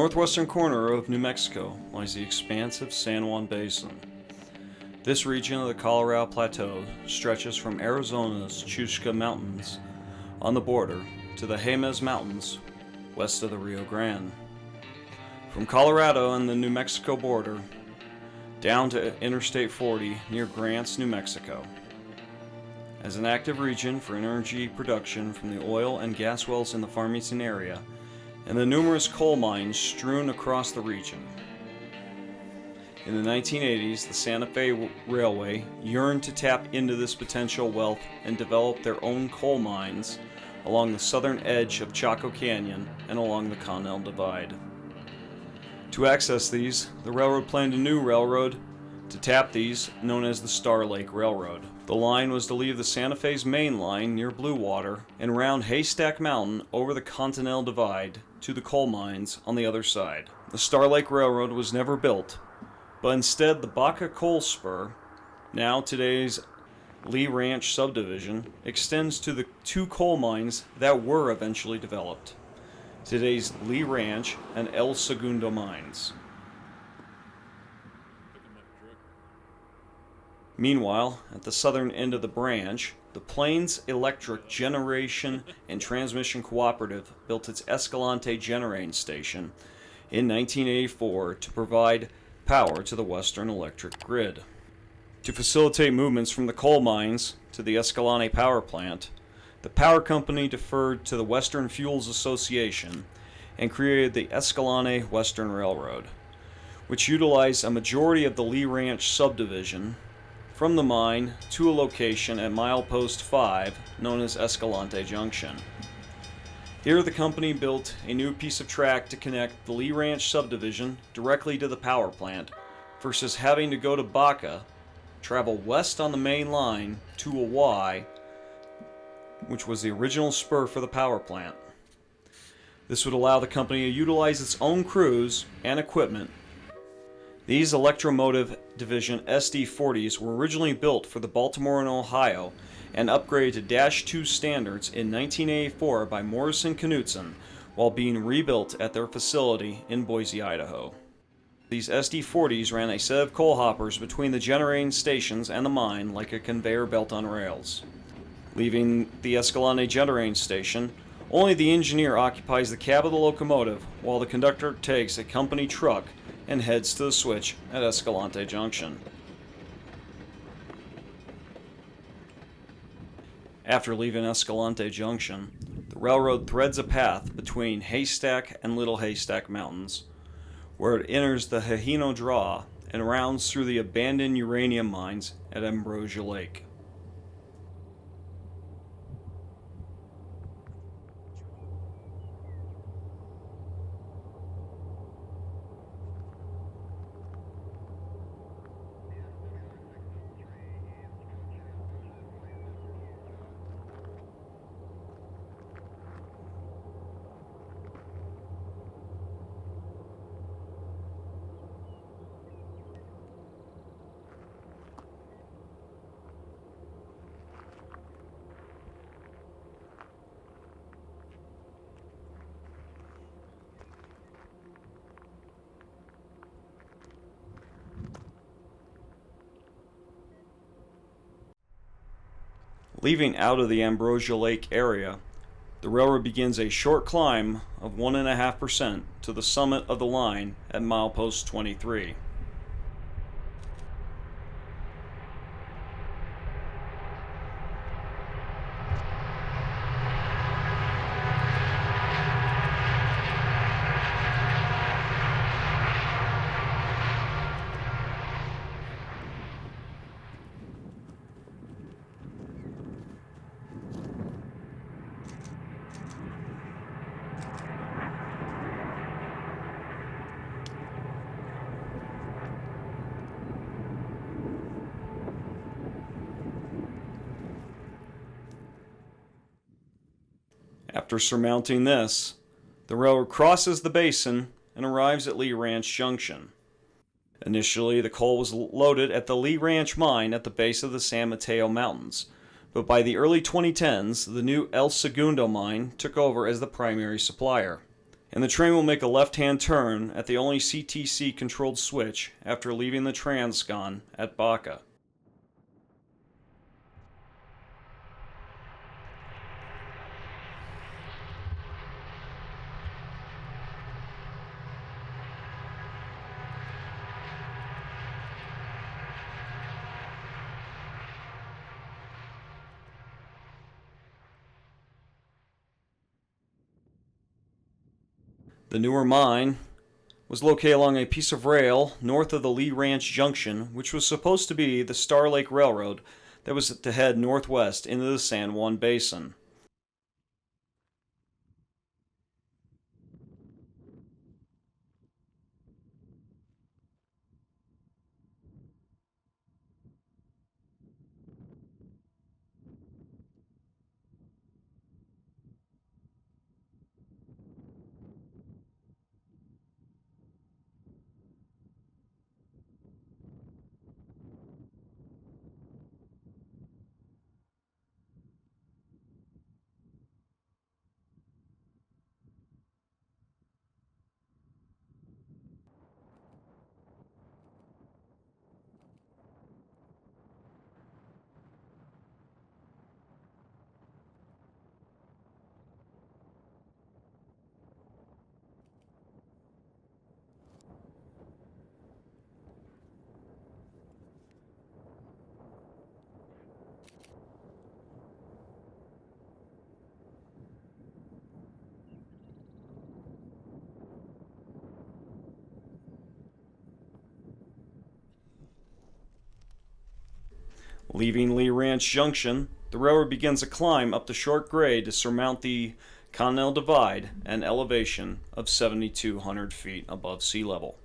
northwestern corner of New Mexico lies the expansive San Juan Basin. This region of the Colorado Plateau stretches from Arizona's Chusca Mountains on the border to the Jemez Mountains west of the Rio Grande. From Colorado and the New Mexico border down to Interstate 40 near Grants, New Mexico. As an active region for energy production from the oil and gas wells in the Farmington area and the numerous coal mines strewn across the region. In the 1980s, the Santa Fe Railway yearned to tap into this potential wealth and develop their own coal mines along the southern edge of Chaco Canyon and along the Continental Divide. To access these, the railroad planned a new railroad to tap these, known as the Star Lake Railroad. The line was to leave the Santa Fe's main line near Blue Water and round Haystack Mountain over the Continental Divide to the coal mines on the other side. The Star Lake Railroad was never built, but instead the Baca coal spur, now today's Lee Ranch subdivision, extends to the two coal mines that were eventually developed, today's Lee Ranch and El Segundo mines. Meanwhile, at the southern end of the branch, the Plains Electric Generation and Transmission Cooperative built its Escalante Generating Station in 1984 to provide power to the Western electric grid. To facilitate movements from the coal mines to the Escalante power plant, the power company deferred to the Western Fuels Association and created the Escalante Western Railroad, which utilized a majority of the Lee Ranch subdivision from the mine to a location at milepost 5 known as Escalante Junction. Here the company built a new piece of track to connect the Lee Ranch subdivision directly to the power plant versus having to go to Baca, travel west on the main line to a Y, which was the original spur for the power plant. This would allow the company to utilize its own crews and equipment. These Electromotive Division SD40s were originally built for the Baltimore and Ohio and upgraded to Dash 2 standards in 1984 by Morrison Knutson while being rebuilt at their facility in Boise, Idaho. These SD40s ran a set of coal hoppers between the generating stations and the mine like a conveyor belt on rails. Leaving the Escalante Generating Station, only the engineer occupies the cab of the locomotive while the conductor takes a company truck and heads to the switch at Escalante Junction. After leaving Escalante Junction, the railroad threads a path between Haystack and Little Haystack Mountains, where it enters the Hahino Draw and rounds through the abandoned uranium mines at Ambrosia Lake. Leaving out of the Ambrosia Lake area, the railroad begins a short climb of 1.5% to the summit of the line at milepost 23. After surmounting this, the railroad crosses the basin and arrives at Lee Ranch Junction. Initially, the coal was loaded at the Lee Ranch mine at the base of the San Mateo Mountains, but by the early 2010s, the new El Segundo mine took over as the primary supplier, and the train will make a left-hand turn at the only CTC-controlled switch after leaving the Transcon at Baca. The newer mine was located along a piece of rail north of the Lee Ranch Junction, which was supposed to be the Star Lake Railroad that was to head northwest into the San Juan Basin. Leaving Lee Ranch Junction, the railroad begins a climb up the short grade to surmount the Continental Divide at an elevation of 7,200 feet above sea level.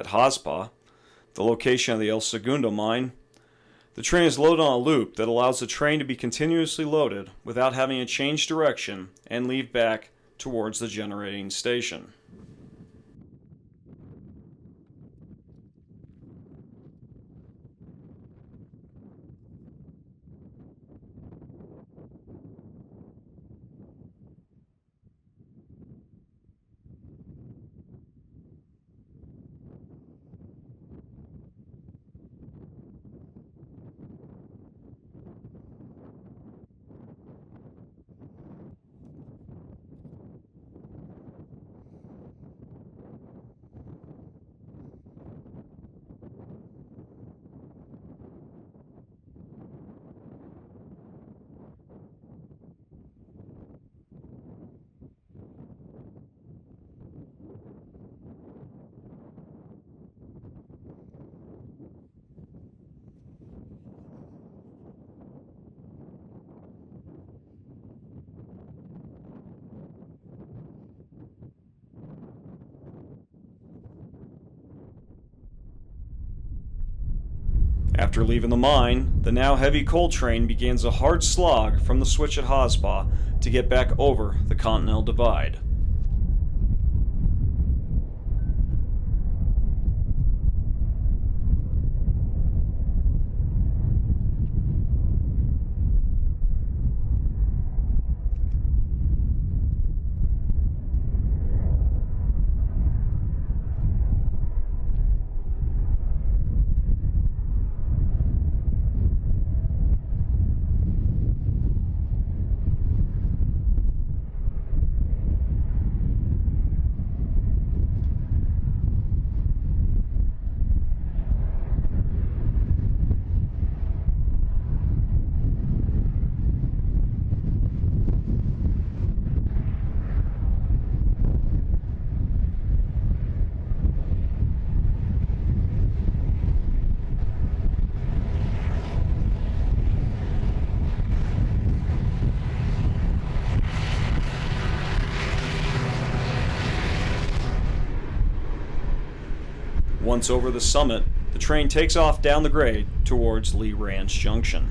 At Haspa, the location of the El Segundo mine, the train is loaded on a loop that allows the train to be continuously loaded without having to change direction and leave back towards the generating station. After leaving the mine, the now heavy coal train begins a hard slog from the switch at Hospaw to get back over the Continental Divide. Once over the summit, the train takes off down the grade towards Lee Ranch Junction.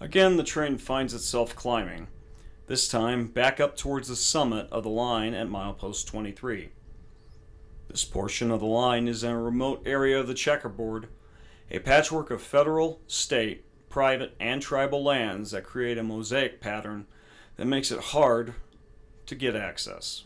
Again, the train finds itself climbing, this time back up towards the summit of the line at milepost 23. This portion of the line is in a remote area of the checkerboard, a patchwork of federal, state, private, and tribal lands that create a mosaic pattern that makes it hard to get access.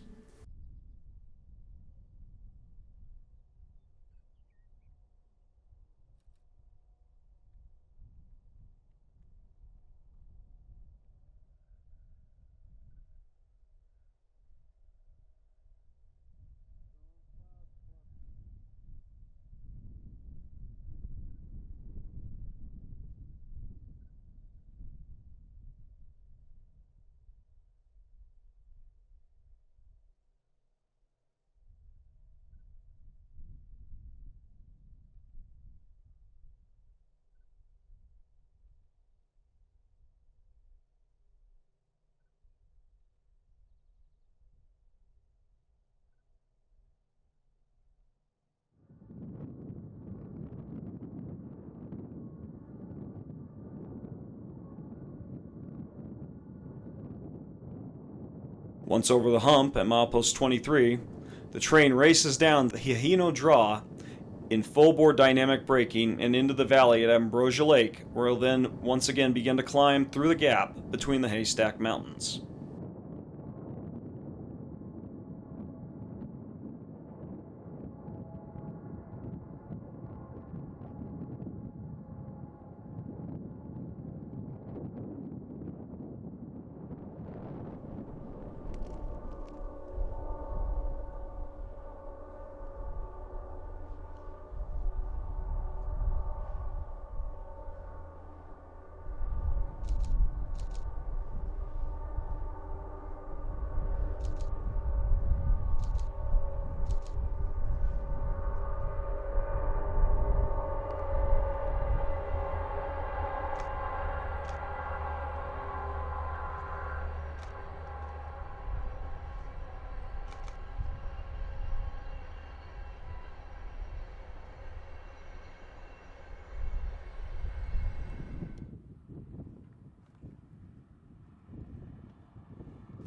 Once over the hump at milepost 23, the train races down the Hihino Draw in full bore dynamic braking and into the valley at Ambrosia Lake, where he'll then once again begin to climb through the gap between the Haystack Mountains.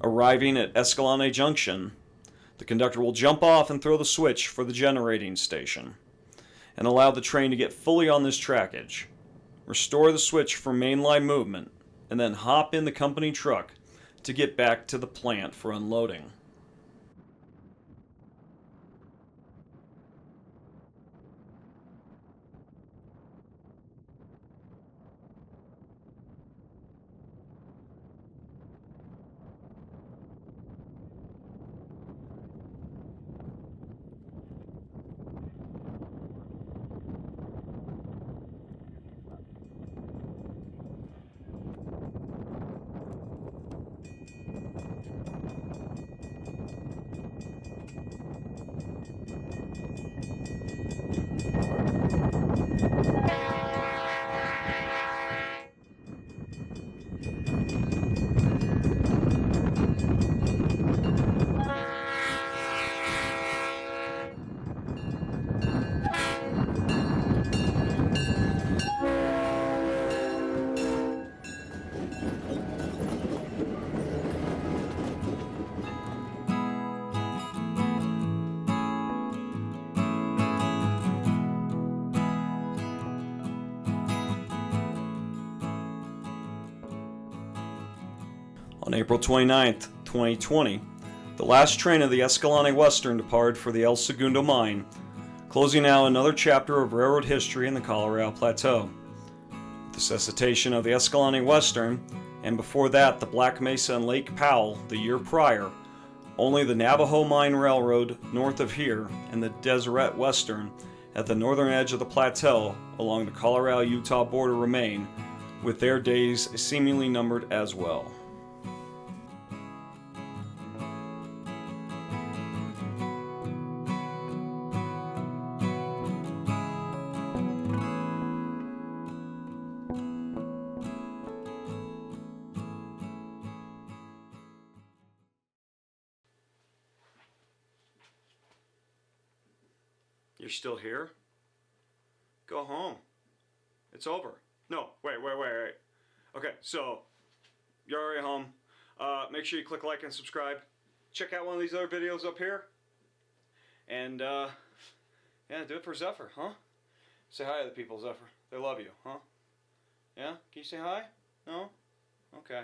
Arriving at Escalante Junction, the conductor will jump off and throw the switch for the generating station, and allow the train to get fully on this trackage, restore the switch for mainline movement, and then hop in the company truck to get back to the plant for unloading. On April 29, 2020, the last train of the Escalante Western departed for the El Segundo mine, closing out another chapter of railroad history in the Colorado Plateau. With the cessation of the Escalante Western, and before that the Black Mesa and Lake Powell the year prior, only the Navajo Mine Railroad north of here and the Deseret Western at the northern edge of the plateau along the Colorado-Utah border remain, with their days seemingly numbered as well. You're still here? Go home. It's over. No, wait. Okay, so you're already home. Make sure you click like and subscribe. Check out one of these other videos up here. And yeah, do it for Zephyr, huh? Say hi to the people, Zephyr. They love you, huh? Yeah? Can you say hi? No? Okay.